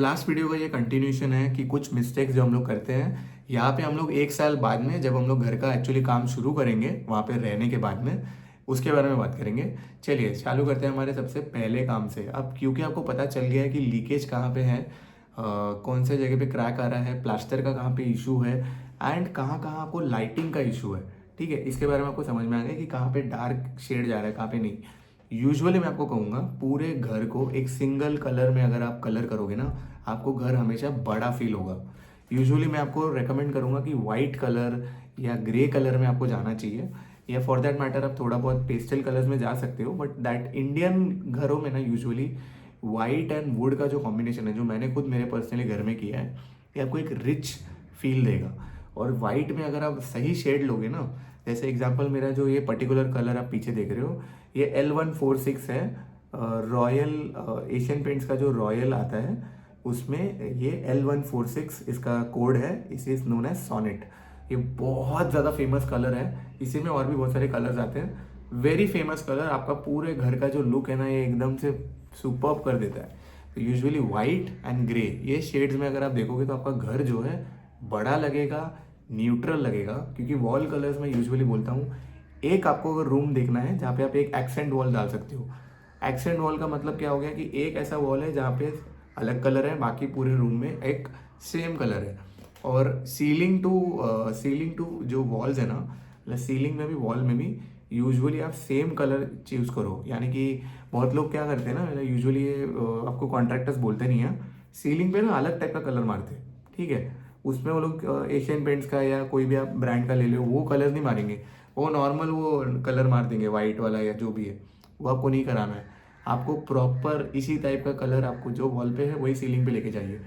Last video का ये continuation है कि कुछ मिस्टेक्स जो हम लोग करते हैं यहाँ पे हम लोग 1 साल बाद में जब हम लोग घर का एक्चुअली काम शुरू करेंगे वहाँ पे रहने के बाद में उसके बारे में बात करेंगे। चलिए चालू करते हैं हमारे सबसे पहले काम से। अब क्योंकि आपको पता चल गया है कि लीकेज कहाँ पे है, कौन से जगह पे क्रैक आ रहा है, प्लास्टर का कहाँ पे इशू है एंड कहाँ कहाँ आपको लाइटिंग का इशू है। ठीक है, इसके बारे में आपको समझ में आ गया कि कहाँ पे डार्क शेड जा रहा है कहाँ पे नहीं। यूजुअली मैं आपको कहूँगा पूरे घर को एक सिंगल कलर में अगर आप कलर करोगे ना, आपको घर हमेशा बड़ा फील होगा। यूजुअली मैं आपको रेकमेंड करूँगा कि वाइट कलर या ग्रे कलर में आपको जाना चाहिए, या फॉर दैट मैटर आप थोड़ा बहुत पेस्टल कलर्स में जा सकते हो, बट दैट इंडियन घरों में ना यूजुअली वाइट एंड वुड का जो कॉम्बिनेशन है, जो मैंने खुद मेरे पर्सनली घर में किया है, ये आपको एक रिच फील देगा। और वाइट में अगर आप सही शेड लोगे ना, जैसे एग्जांपल मेरा जो ये पर्टिकुलर कलर आप पीछे देख रहे हो, ये L146 है, रॉयल एशियन पेंट्स का जो रॉयल आता है उसमें ये L146 इसका कोड है, इसे इज नोन एज सोनेट। ये बहुत ज़्यादा फेमस कलर है, इसी में और भी बहुत सारे कलर्स आते हैं। वेरी फेमस कलर, आपका पूरे घर का जो लुक है ना ये एकदम से सुपर्ब कर देता है। तो यूजुअली वाइट एंड ग्रे ये शेड्स में अगर आप देखोगे तो आपका घर जो है बड़ा लगेगा, न्यूट्रल लगेगा। क्योंकि वॉल कलर्स में यूजुअली बोलता हूँ, एक आपको अगर रूम देखना है जहाँ पे आप एक एक्सेंट वॉल डाल सकते हो। एक्सेंट वॉल का मतलब क्या हो गया कि एक ऐसा वॉल है जहाँ पे अलग कलर है, बाकी पूरे रूम में एक सेम कलर है। और सीलिंग टू जो वॉल्स है ना, मतलब सीलिंग में भी वॉल में भी यूजुअली आप सेम कलर चूज़ करो। यानी कि बहुत लोग क्या करते हैं ना, यूजुअली आपको कॉन्ट्रैक्टर्स बोलते नहीं हैं, सीलिंग पे ना अलग टाइप का कलर मारते हैं। ठीक है, उसमें वो लोग एशियन पेंट्स का या कोई भी आप ब्रांड का ले लो, वो कलर नहीं मारेंगे, वो नॉर्मल वो कलर मार देंगे वाइट वाला या जो भी है। वो आपको नहीं कराना है, आपको प्रॉपर इसी टाइप का कलर आपको जो वॉल पे है वही सीलिंग पे लेके जाइए।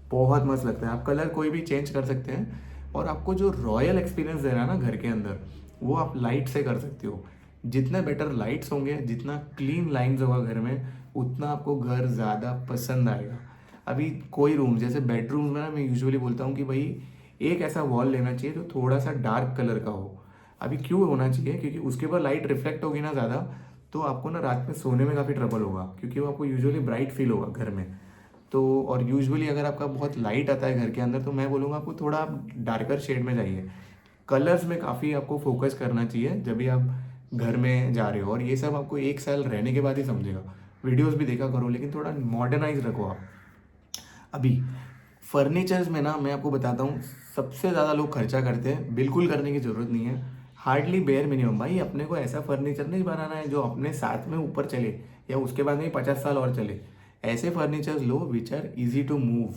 बहुत मस्त लगता है। आप कलर कोई भी चेंज कर सकते हैं, और आपको जो रॉयल एक्सपीरियंस दे रहा है ना घर के अंदर, वो आप लाइट से कर सकते हो। जितने बेटर लाइट्स होंगे, जितना क्लीन लाइन्स होगा घर में, उतना आपको घर ज़्यादा पसंद आएगा। अभी कोई रूम जैसे बेडरूम में ना, मैं यूजुअली बोलता हूँ कि भाई एक ऐसा वॉल लेना चाहिए जो थोड़ा सा डार्क कलर का हो। अभी क्यों होना चाहिए, क्योंकि उसके ऊपर लाइट रिफ्लेक्ट होगी ना ज़्यादा, तो आपको ना रात में सोने में काफ़ी ट्रबल होगा, क्योंकि वो आपको यूजुअली ब्राइट फील होगा घर में। तो और यूजुअली अगर आपका बहुत लाइट आता है घर के अंदर, तो मैं बोलूँगा आपको थोड़ा आप डार्कर शेड में जाइए। कलर्स में काफ़ी आपको फोकस करना चाहिए जब भी आप घर में जा रहे हो, और ये सब आपको 1 साल रहने के बाद ही समझेगा। वीडियोस भी देखा करो, लेकिन थोड़ा मॉडर्नाइज रखो आप। अभी फर्नीचर्स में ना मैं आपको बताता हूँ, सबसे ज़्यादा लोग खर्चा करते हैं, बिल्कुल करने की ज़रूरत नहीं है। Hardly bare minimum. भाई अपने को ऐसा फर्नीचर नहीं बनाना है जो अपने साथ में ऊपर चले या उसके बाद में 50 साल और चले। ऐसे फर्नीचर्स लो which are easy to move.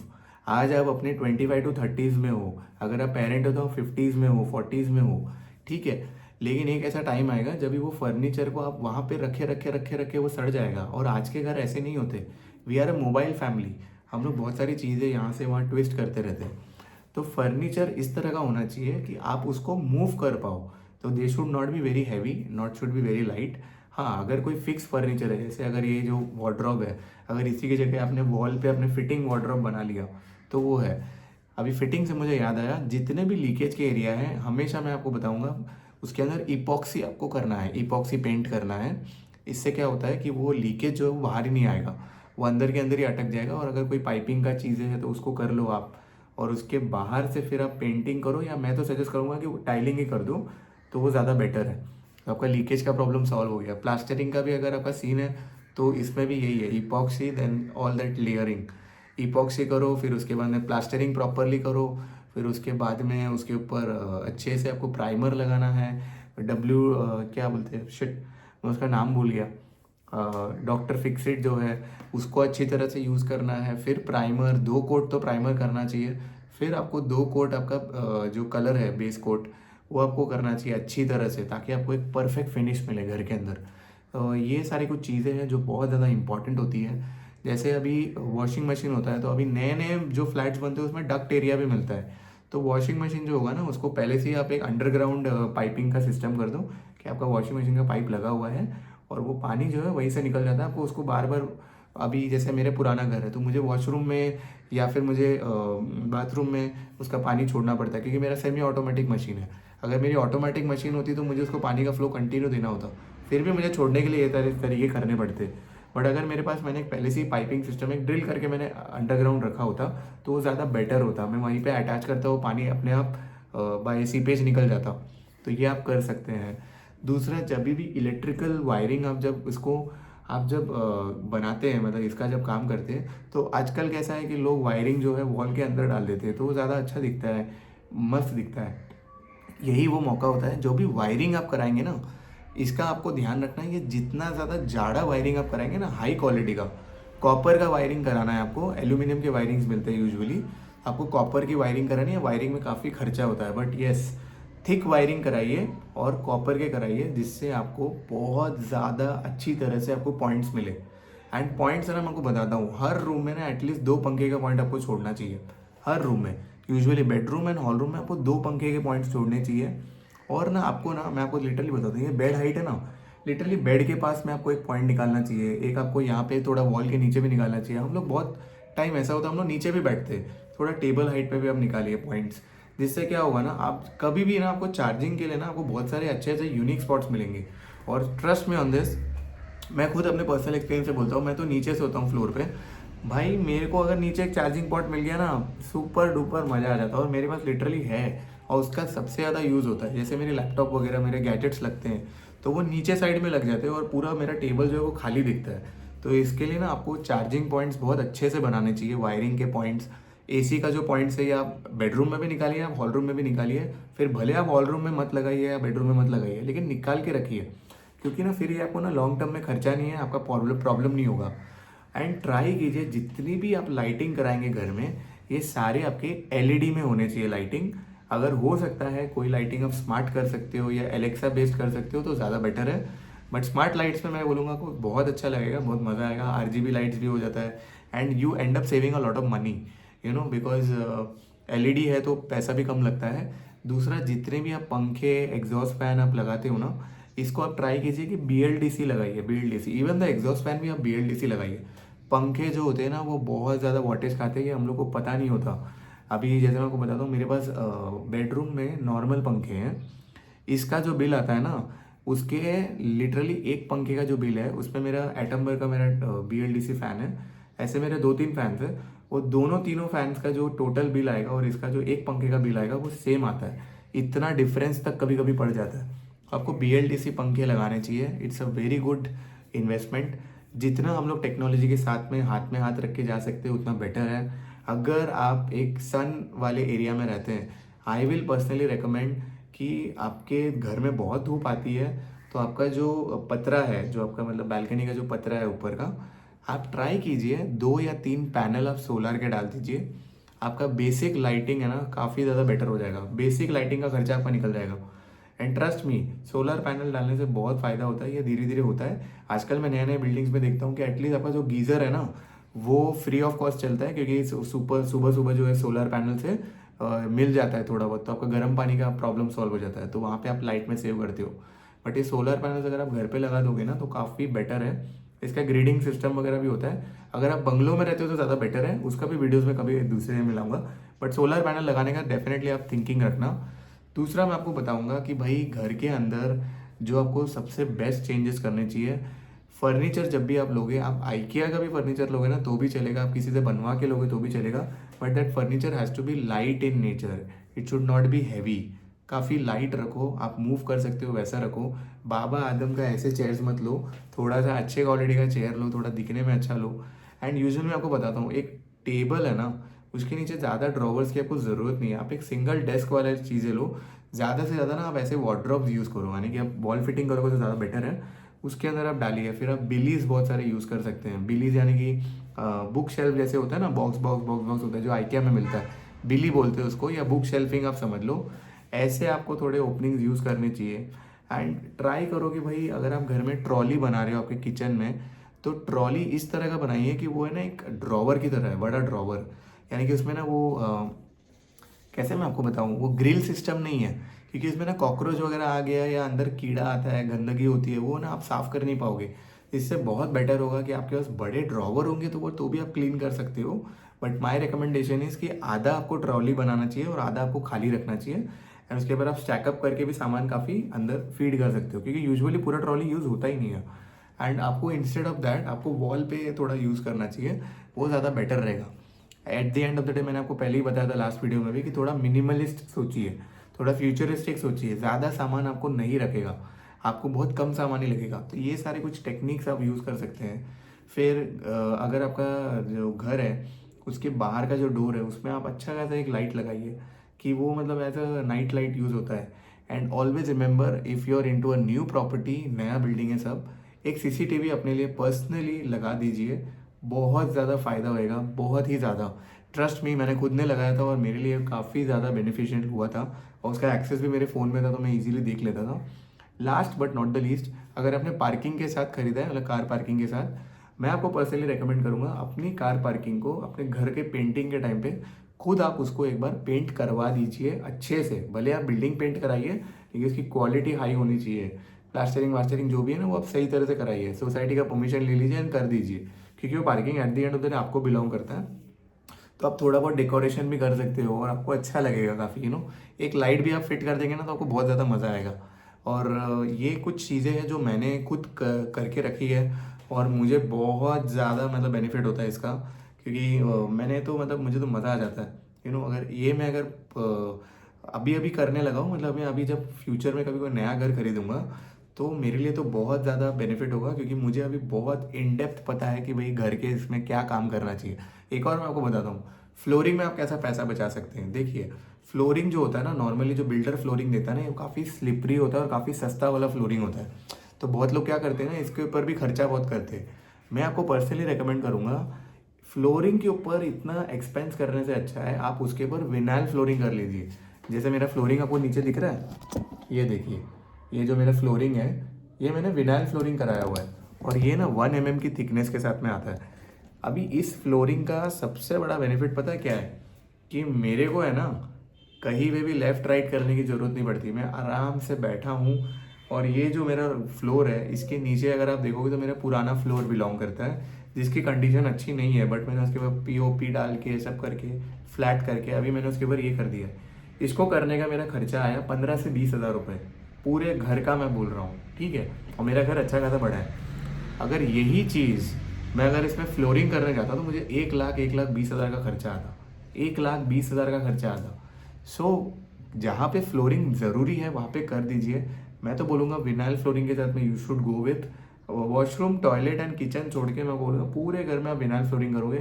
आज आप अपने 25 to 30s में हो, अगर आप पेरेंट हो तो आप 50s में हो, 40s में हो, ठीक है। लेकिन एक ऐसा टाइम आएगा जब भी वो फर्नीचर को आप वहाँ पे रखे रखे रखे रखे वो सड़ जाएगा। और आज के घर ऐसे नहीं होते। We are a mobile family, हम लोग बहुत सारी चीज़ें यहाँ से वहाँ ट्विस्ट करते रहते हैं। तो फर्नीचर इस तरह का होना चाहिए कि आप उसको मूव कर पाओ। तो they should not be very heavy, not should be very light. हाँ, अगर कोई फिक्स फर्नीचर है, जैसे अगर ये जो वार्डरोब है, अगर इसी की जगह आपने वॉल पे अपने फिटिंग वार्डरोब बना लिया तो वो है। अभी फिटिंग से मुझे याद आया, जितने भी लीकेज के एरिया हैं हमेशा मैं आपको बताऊंगा उसके अंदर इपॉक्सी आपको करना है, इपॉक्सी पेंट करना है। इससे क्या होता है कि वो लीकेज जो है वो बाहर ही नहीं आएगा, वो अंदर के अंदर ही अटक जाएगा। और अगर कोई पाइपिंग का चीज़ें है तो उसको कर लो आप, और उसके बाहर से फिर आप पेंटिंग करो, या मैं तो सजेस्ट करूँगा कि टाइलिंग ही कर दो, तो वो ज़्यादा बेटर है। तो आपका लीकेज का प्रॉब्लम सॉल्व हो गया। प्लास्टरिंग का भी अगर आपका सीन है तो इसमें भी यही है, epoxy then all that layering. Epoxy करो, फिर उसके बाद में प्लास्टरिंग प्रॉपरली करो, फिर उसके बाद में उसके ऊपर अच्छे से आपको प्राइमर लगाना है। क्या बोलते हैं, शिट मैं उसका नाम भूल गया, डॉक्टर फिक्सिट जो है उसको अच्छी तरह से यूज़ करना है। फिर प्राइमर, 2 कोट तो प्राइमर करना चाहिए। फिर आपको 2 कोट आपका जो कलर है बेस कोट, वो आपको करना चाहिए अच्छी तरह से, ताकि आपको एक परफेक्ट फिनिश मिले घर के अंदर। ये सारी कुछ चीज़ें हैं जो बहुत ज़्यादा इंपॉर्टेंट होती है। जैसे अभी वॉशिंग मशीन होता है, तो अभी नए नए जो फ्लैट्स बनते हैं उसमें डक्ट एरिया भी मिलता है। तो वॉशिंग मशीन जो होगा ना, उसको पहले से ही आप एक अंडरग्राउंड पाइपिंग का सिस्टम कर दो कि आपका वॉशिंग मशीन का पाइप लगा हुआ है, और वो पानी जो है वहीं से निकल जाता है। आपको उसको बार बार, अभी जैसे मेरे पुराना घर है तो मुझे वॉशरूम में या फिर मुझे बाथरूम में उसका पानी छोड़ना पड़ता है, क्योंकि मेरा सेमी ऑटोमेटिक मशीन है। अगर मेरी ऑटोमेटिक मशीन होती तो मुझे उसको पानी का फ्लो कंटिन्यू देना होता, फिर भी मुझे छोड़ने के लिए ये तरीके करने पड़ते। बट अगर मेरे पास मैंने एक पहले से ही पाइपिंग सिस्टम एक ड्रिल करके मैंने अंडरग्राउंड रखा होता तो वो ज़्यादा बेटर होता, मैं वहीं पे अटैच करता, वो पानी अपने आप बाय सीपेज निकल जाता। तो ये आप कर सकते हैं। दूसरा, जब भी इलेक्ट्रिकल वायरिंग आप जब इसको आप जब बनाते हैं, मतलब इसका जब काम करते हैं, तो आजकल कैसा है कि लोग वायरिंग जो है वॉल के अंदर डाल देते हैं, तो वो ज़्यादा अच्छा दिखता है, मस्त दिखता है। यही वो मौका होता है, जो भी वायरिंग आप कराएंगे ना, इसका आपको ध्यान रखना है, ये जितना ज़्यादा जाड़ा वायरिंग आप कराएंगे ना, हाई क्वालिटी का कॉपर का वायरिंग कराना है आपको। एल्यूमिनियम के वायरिंग्स मिलते हैं यूजुअली, आपको कॉपर की वायरिंग करानी है। वायरिंग में काफ़ी खर्चा होता है, बट येस, थिक वायरिंग कराइए और कॉपर के कराइए, जिससे आपको बहुत ज़्यादा अच्छी तरह से आपको पॉइंट्स मिले। एंड पॉइंट्स ना मैं आपको बताता हूँ, हर रूम में ना एटलीस्ट 2 पंखे का पॉइंट आपको छोड़ना चाहिए, हर रूम में। Usually bedroom and hall room में आपको 2 पंखे के पॉइंट्स छोड़ने चाहिए। और ना आपको ना, मैं आपको लिटरली बताता हूँ, ये बेड हाइट है ना, लिटरली बेड के पास में आपको एक पॉइंट निकालना चाहिए, एक आपको यहाँ पे थोड़ा वॉल के नीचे भी निकालना चाहिए। हम लोग बहुत टाइम ऐसा होता है हम लोग नीचे भी बैठते हैं, थोड़ा टेबल हाइट पे भी आप निकालिए पॉइंट्स। जिससे क्या होगा ना, आप कभी भी ना आपको चार्जिंग के लिए ना आपको बहुत सारे अच्छे अच्छे यूनिक स्पॉट्स मिलेंगे। और ट्रस्ट में ऑन दिस, मैं खुद अपने पर्सनल एक्सपीरियंस से बोलता हूँ, मैं तो नीचे सोता हूँ फ्लोर पे। भाई मेरे को अगर नीचे एक चार्जिंग पॉट मिल गया ना, सुपर डुपर मज़ा आ जाता है। और मेरे पास लिटरली है, और उसका सबसे ज़्यादा यूज़ होता है। जैसे मेरे लैपटॉप वगैरह मेरे गैजेट्स लगते हैं, तो वो नीचे साइड में लग जाते हैं और पूरा मेरा टेबल जो है वो खाली दिखता है। तो इसके लिए ना आपको चार्जिंग पॉइंट्स बहुत अच्छे से बनाने चाहिए, वायरिंग के पॉइंट्स। एसी का जो पॉइंट्स है ये आप बेडरूम में भी निकालिए, आप हॉल रूम में भी निकालिए। फिर भले आप हॉल रूम में मत लगाइए या बेडरूम में मत लगाइए, लेकिन निकाल के रखिए, क्योंकि ना फिर ये आपको ना लॉन्ग टर्म में खर्चा नहीं है, आपका प्रॉब्लम नहीं होगा। एंड ट्राई कीजिए, जितनी भी आप लाइटिंग कराएंगे घर में, ये सारे आपके एलईडी में होने चाहिए लाइटिंग। अगर हो सकता है कोई लाइटिंग आप स्मार्ट कर सकते हो या एलेक्सा बेस्ड कर सकते हो तो ज़्यादा बेटर है। बट स्मार्ट लाइट्स में मैं बोलूँगा आपको बहुत अच्छा लगेगा, बहुत मज़ा आएगा। आरजीबी लाइट्स भी हो जाता है, and you and up saving a lot of money, because LED है तो पैसा भी कम लगता है। दूसरा, जितने भी आप पंखे एग्जॉस्ट फैन आप लगाते हो ना, इसको आप ट्राई कीजिए कि BLDC लगाइए, BLDC। Even the exhaust fan भी आप BLDC लगाइए। पंखे जो होते हैं ना वो बहुत ज़्यादा वॉटेज खाते हैं, ये हम लोग को पता नहीं होता। अभी जैसे मैं आपको बताता हूँ, मेरे पास बेडरूम में नॉर्मल पंखे हैं, इसका जो बिल आता है ना, उसके लिटरली एक पंखे का जो बिल है उसमें मेरा एटम्बर का मेरा BLDC फ़ैन है, ऐसे मेरे 2-3 फैंस है, वो दोनों तीनों फैंस का जो टोटल बिल आएगा और इसका जो एक पंखे का बिल आएगा वो सेम आता है। इतना डिफरेंस तक कभी कभी पड़ जाता है। आपको BLDC पंखे लगाने चाहिए, it's a very good investment. जितना हम लोग टेक्नोलॉजी के साथ में हाथ रख के जा सकते हैं उतना बेटर है। अगर आप एक सन वाले एरिया में रहते हैं, आई विल पर्सनली रिकमेंड कि आपके घर में बहुत धूप आती है, तो आपका जो पतरा है, जो आपका मतलब बालकनी का जो पतरा है ऊपर का, आप ट्राई कीजिए 2 या 3 पैनल आप सोलर के डाल दीजिए। आपका बेसिक लाइटिंग है ना काफ़ी ज़्यादा बेटर हो जाएगा, बेसिक लाइटिंग का खर्चा आपका निकल जाएगा। And trust me, solar panel डालने से बहुत फ़ायदा होता है, ये धीरे धीरे होता है। आजकल मैं नए नए बिल्डिंग्स में देखता हूँ कि एटलीस्ट आपका जो गीज़र है ना वो फ्री ऑफ कॉस्ट चलता है, क्योंकि सुबह सुबह सुबह जो है सोलर पैनल से मिल जाता है थोड़ा बहुत, तो आपका गर्म पानी का प्रॉब्लम सॉल्व हो जाता है, तो वहाँ पे आप लाइट में सेव करते हो। बट ये सोलर पैनल्स अगर आप घर पे लगा दोगे ना तो काफ़ी बेटर है। इसका ग्रेडिंग सिस्टम वगैरह भी होता है। अगर आप बंगलों में रहते हो तो ज़्यादा बेटर है, उसका भी वीडियोज़ में कभी दूसरे में मिलाऊंगा। बट सोलर पैनल लगाने का डेफिनेटली आप थिंकिंग रखना। दूसरा, मैं आपको बताऊंगा कि भाई घर के अंदर जो आपको सबसे बेस्ट चेंजेस करने चाहिए, फर्नीचर जब भी आप लोगे, आप आइकिया का भी फर्नीचर लोगे ना तो भी चलेगा, आप किसी से बनवा के लोगे तो भी चलेगा, but that furniture has to be light in nature, it should not be heavy. काफ़ी लाइट रखो, आप मूव कर सकते हो वैसा रखो। बाबा आदम का ऐसे चेयर्स मत लो, थोड़ा सा अच्छे क्वालिटी का चेयर लो, थोड़ा दिखने में अच्छा लो। एंड यूजुअली मैं आपको बताता हूँ, एक टेबल है ना, उसके नीचे ज़्यादा ड्रॉवर्स की आपको ज़रूरत नहीं है, आप एक सिंगल डेस्क वाले चीज़ें लो। ज़्यादा से ज़्यादा ना आप ऐसे वार्डरोब्स यूज़ करो, यानी कि आप वॉल फिटिंग करोगे तो ज़्यादा बेटर है। उसके अंदर आप डालिए। फिर आप बिलीज बहुत सारे यूज़ कर सकते हैं, बिलीज यानी कि बुक शेल्फ जैसे होता है ना, बॉक्स बॉक्स बॉक्स बॉक्स होता है जो आइकिया में मिलता है, बिली बोलते हैं उसको, या बुक शेल्फिंग आप समझ लो। ऐसे आपको थोड़े ओपनिंग्स यूज़ करने चाहिए। एंड ट्राई करो कि भाई अगर आप घर में ट्रॉली बना रहे हो आपके किचन में, तो ट्रॉली इस तरह का बनाइए कि वो है ना एक ड्रॉवर की तरह है, बड़ा ड्रॉवर, यानी कि उसमें ना वो कैसे मैं आपको बताऊँ, वो ग्रिल सिस्टम नहीं है, क्योंकि इसमें ना कॉकरोच वगैरह आ गया या अंदर कीड़ा आता है, गंदगी होती है, वो ना आप साफ़ कर नहीं पाओगे। इससे बहुत बेटर होगा कि आपके पास बड़े ड्रॉवर होंगे तो वो तो भी आप क्लीन कर सकते हो। बट माय रिकमेंडेशन इज़ कि आधा आपको ट्रॉली बनाना चाहिए और आधा आपको खाली रखना चाहिए। एंड उसके बाद आप स्टैकअप करके भी सामान काफ़ी अंदर फीड कर सकते हो, क्योंकि यूजुअली पूरा ट्रॉली यूज़ होता ही नहीं है। एंड आपको इंस्टेड ऑफ दैट आपको वॉल पे थोड़ा यूज़ करना चाहिए, वो ज़्यादा बेटर रहेगा। Eight the end of the day मैंने आपको पहले ही बताया था लास्ट वीडियो में भी कि थोड़ा मिनिमलिस्ट सोचिए, थोड़ा फ्यूचरिस्टिक सोचिए, ज़्यादा सामान आपको नहीं रखेगा, आपको बहुत कम सामान ही लगेगा। तो ये सारे कुछ टेक्निक्स आप यूज़ कर सकते हैं। फिर अगर आपका जो घर है उसके बाहर का जो डोर है उसमें आप अच्छा खासा एक लाइट लगाइए कि वो मतलब as a night light use होता है। And always remember, if you are into a new property, नया बिल्डिंग है सब, एक सीसीटीवी अपने लिए पर्सनली लगा दीजिए, बहुत ज़्यादा फ़ायदा होएगा, बहुत ही ज़्यादा। ट्रस्ट मी, मैंने खुद ने लगाया था और मेरे लिए काफ़ी ज़्यादा बेनिफिशियल हुआ था, और उसका एक्सेस भी मेरे फ़ोन में था तो मैं इजीली देख लेता था। Last but not the least, अगर आपने पार्किंग के साथ खरीदा है, मतलब कार पार्किंग के साथ, मैं आपको पर्सनली रेकमेंड करूँगा अपनी कार पार्किंग को अपने घर के पेंटिंग के टाइम पे खुद आप उसको एक बार पेंट करवा दीजिए अच्छे से। भले आप बिल्डिंग पेंट कराइए लेकिन उसकी क्वालिटी हाई होनी चाहिए। प्लास्टरिंग वास्टरिंग जो भी है ना वो आप सही तरह से कराइए, सोसाइटी का परमिशन ले लीजिए एंड कर दीजिए, क्योंकि वो parking eight the end of the day आपको बिलोंग करता है। तो आप थोड़ा बहुत डेकोरेशन भी कर सकते हो और आपको अच्छा लगेगा काफ़ी, एक लाइट भी आप फिट कर देंगे ना तो आपको बहुत ज़्यादा मज़ा आएगा। और ये कुछ चीज़ें हैं जो मैंने खुद करके रखी है और मुझे बहुत ज़्यादा मतलब बेनिफिट होता है इसका, क्योंकि मैंने तो मतलब मुझे तो मज़ा आ जाता है। अगर ये मैं अगर अभी अभी करने लगा हूँ, मतलब मैं अभी जब फ्यूचर में कभी कोई नया घर खरीदूंगा तो मेरे लिए तो बहुत ज़्यादा बेनिफिट होगा, क्योंकि मुझे अभी बहुत इन डेप्थ पता है कि भाई घर के इसमें क्या काम करना चाहिए। एक और मैं आपको बताता हूँ, फ्लोरिंग में आप कैसा पैसा बचा सकते हैं। देखिए, फ्लोरिंग जो होता है ना, नॉर्मली जो बिल्डर फ्लोरिंग देता है ना, वो काफ़ी स्लिपरी होता है और काफ़ी सस्ता वाला फ्लोरिंग होता है। तो बहुत लोग क्या करते हैं ना, इसके ऊपर भी खर्चा बहुत करते हैं। मैं आपको पर्सनली रेकमेंड करूँगा, फ्लोरिंग के ऊपर इतना एक्सपेंस करने से अच्छा है आप उसके ऊपर विनाइल फ्लोरिंग कर लीजिए। जैसे मेरा फ्लोरिंग आपको नीचे दिख रहा है, ये देखिए, ये जो मेरा फ्लोरिंग है ये मैंने विनाइल फ्लोरिंग कराया हुआ है, और ये ना 1 mm की थिकनेस के साथ में आता है। अभी इस फ्लोरिंग का सबसे बड़ा बेनिफिट पता है क्या है, कि मेरे को है ना कहीं पे भी लेफ़्ट राइट करने की ज़रूरत नहीं पड़ती, मैं आराम से बैठा हूँ। और ये जो मेरा फ्लोर है इसके नीचे अगर आप देखोगे तो मेरा पुराना फ्लोर बिलोंग करता है, जिसकी कंडीशन अच्छी नहीं है, बट मैंने उसके ऊपर पीओपी डाल के सब करके फ्लैट करके अभी मैंने उसके ऊपर ये कर दिया है। इसको करने का मेरा खर्चा आया 15 से 20 हज़ार रुपये, पूरे घर का मैं बोल रहा हूँ, ठीक है। और मेरा घर अच्छा खासा बड़ा है। अगर यही चीज़ मैं अगर इसमें फ्लोरिंग करने जाता तो मुझे 1 लाख 1 लाख 20 हज़ार का खर्चा आता, 1 लाख 20 हज़ार का खर्चा आता। सो जहाँ पे फ्लोरिंग ज़रूरी है वहाँ पे कर दीजिए। मैं तो बोलूँगा विनाइल फ्लोरिंग के साथ में you should go with. Washroom, toilet and kitchen छोड़ के मैं बोलूँगा पूरे घर में आप विनाइल फ्लोरिंग करोगे,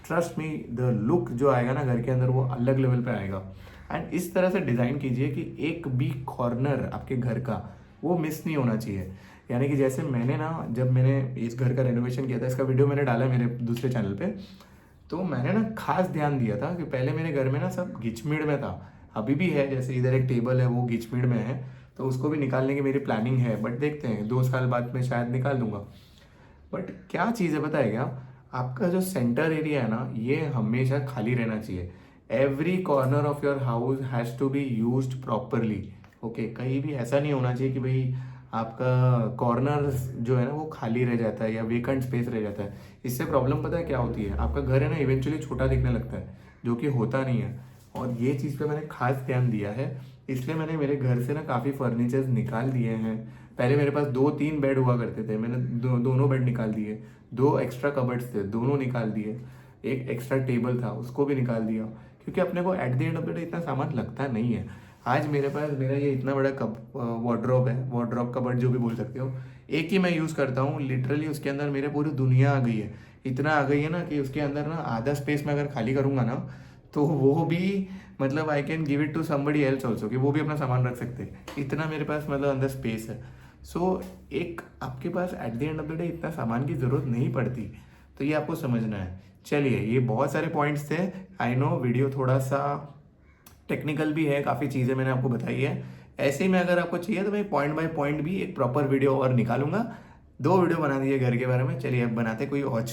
ट्रस्ट मी, द लुक जो आएगा ना घर के अंदर वो अलग लेवल पे आएगा। एंड इस तरह से डिज़ाइन कीजिए कि एक भी कॉर्नर आपके घर का वो मिस नहीं होना चाहिए। यानी कि जैसे मैंने ना, जब मैंने इस घर का रेनोवेशन किया था, इसका वीडियो मैंने डाला है मेरे दूसरे चैनल पे, तो मैंने ना खास ध्यान दिया था कि पहले मेरे घर में ना सब गिचमिड़ में था, अभी भी है, जैसे इधर एक टेबल है वो गिचमिड़ में है, तो उसको भी निकालने की मेरी प्लानिंग है, बट देखते हैं 2 साल बाद में शायद निकाल दूंगा। बट क्या चीज़ है पता है क्या, आपका जो सेंटर एरिया है ना ये हमेशा खाली रहना चाहिए। Every corner of your house has to be used properly. Okay, कहीं भी ऐसा नहीं होना चाहिए कि भाई आपका कॉर्नर जो है ना वो खाली रह जाता है या वेकेंट स्पेस रह जाता है। इससे प्रॉब्लम पता है क्या होती है, आपका घर है ना इवेंचुअली छोटा दिखने लगता है, जो कि होता नहीं है। और ये चीज़ पे मैंने खास ध्यान दिया है, इसलिए मैंने मेरे घर से ना काफ़ी फर्नीचर्स निकाल दिए हैं। पहले मेरे पास 2-3 बेड हुआ करते थे, मैंने दोनों बेड निकाल दिए, 2 एक्स्ट्रा कबर्ड्स थे दोनों निकाल दिए, एक एक्स्ट्रा टेबल था उसको भी निकाल दिया, क्योंकि अपने को eight the end of the day इतना सामान लगता नहीं है। आज मेरे पास मेरा ये इतना बड़ा वार्डरोब है, वार्डरोब कबर्ड जो भी बोल सकते हो, एक ही मैं यूज़ करता हूँ लिटरली। उसके अंदर मेरे पूरी दुनिया आ गई है, इतना आ गई है ना कि उसके अंदर ना आधा स्पेस में अगर खाली करूँगा ना तो वो भी मतलब I can give it to somebody else also, कि वो भी अपना सामान रख सकते हैं, इतना मेरे पास मतलब अंदर स्पेस है। सो एक आपके पास at the end of the day इतना सामान की ज़रूरत नहीं पड़ती, तो ये आपको समझना है। चलिए, ये बहुत सारे पॉइंट्स थे, आई नो वीडियो थोड़ा सा टेक्निकल भी है, काफ़ी चीज़ें मैंने आपको बताई है। ऐसे ही में अगर आपको चाहिए तो मैं पॉइंट बाय पॉइंट भी एक प्रॉपर वीडियो और निकालूंगा। 2 वीडियो बना दिए घर के बारे में, चलिए अब बनाते कोई और।